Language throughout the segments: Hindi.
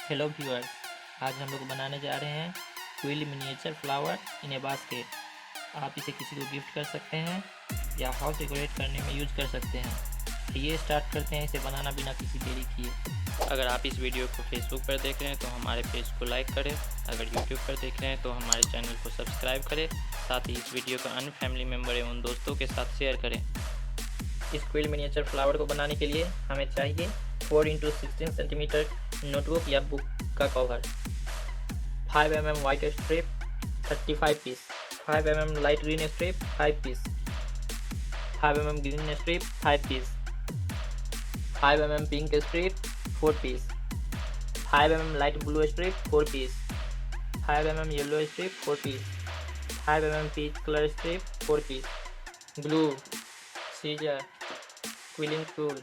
हेलो व्यूअर्स, आज हम लोग बनाने जा रहे हैं quill miniature flower in A basket. आप इसे किसी को गिफ्ट कर सकते हैं या हाउस डेकोरेट करने में यूज कर सकते हैं। ये स्टार्ट करते हैं इसे बनाना बिना किसी देरी किए। अगर आप इस वीडियो को फेसबुक पर देख रहे हैं तो हमारे पेज को लाइक करें। अगर यूट्यूब पर देख रहे हैं तो हमारे चैनल को सब्सक्राइब करें। साथ ही इस वीडियो को अन्य फैमिली मेम्बर एवं दोस्तों के साथ शेयर करें। इस क्विल मिनिएचर फ्लावर को बनाने के लिए हमें चाहिए 4x16 सेंटीमीटर नोटबुक या बुक का cover, 5 mm white strip 35 piece, 5 mm light green strip 5 piece, 5 mm green strip 5 piece, 5 mm pink strip 4 piece, 5 mm light blue strip 4 piece, 5 mm yellow strip 4 piece, 5 mm peach colour strip 4 piece, glue, scissor, quilling tool.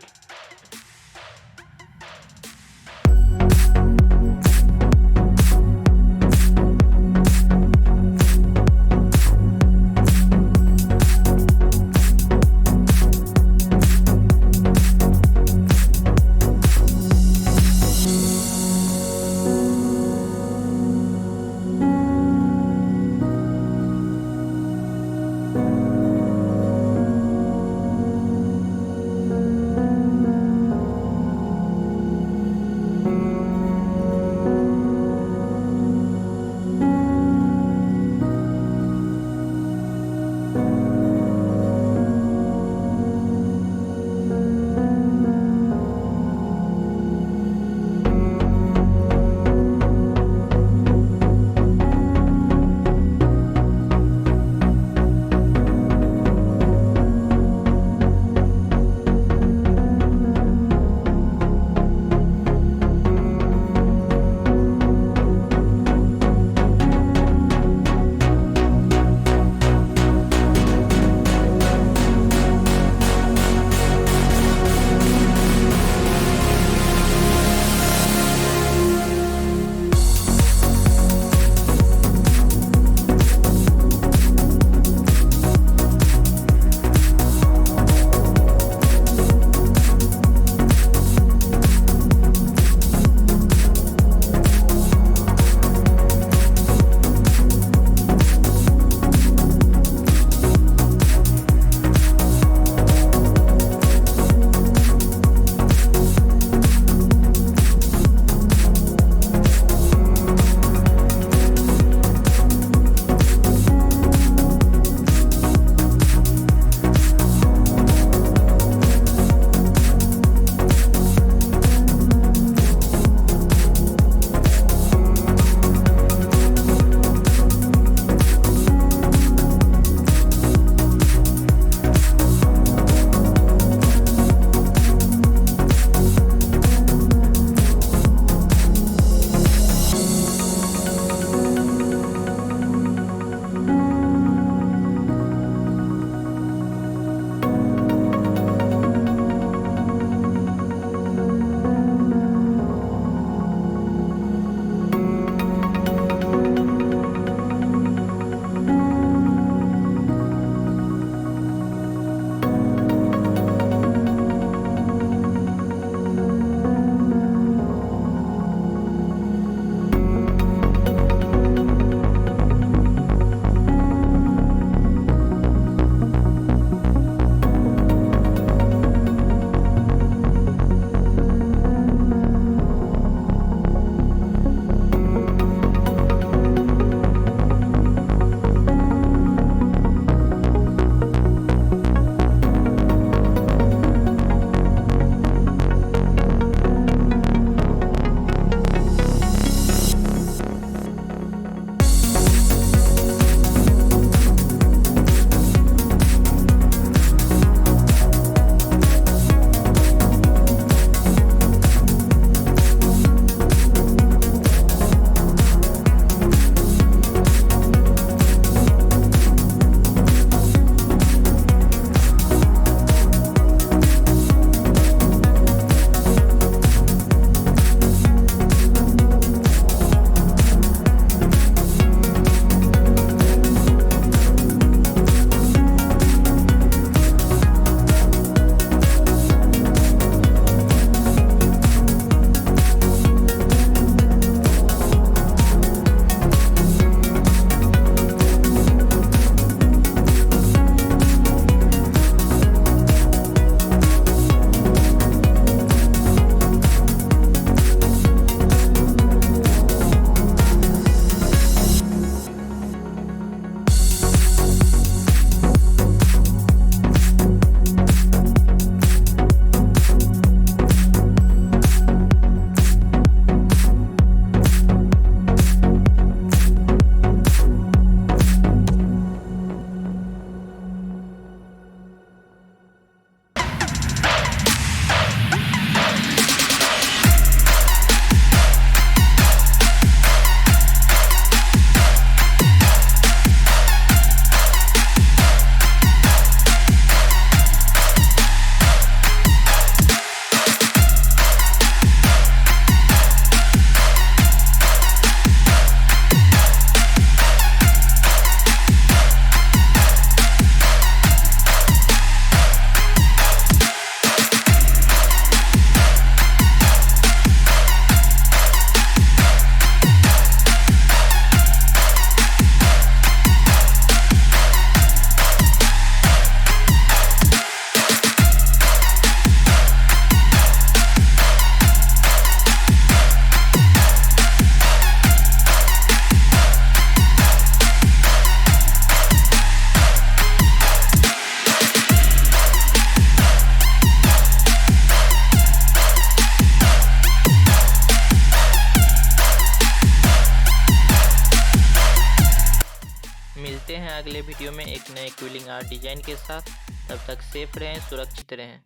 Video में एक नए क्विलिंग आर्ट डिजाइन के साथ। तब तक सेफ रहें, सुरक्षित रहें।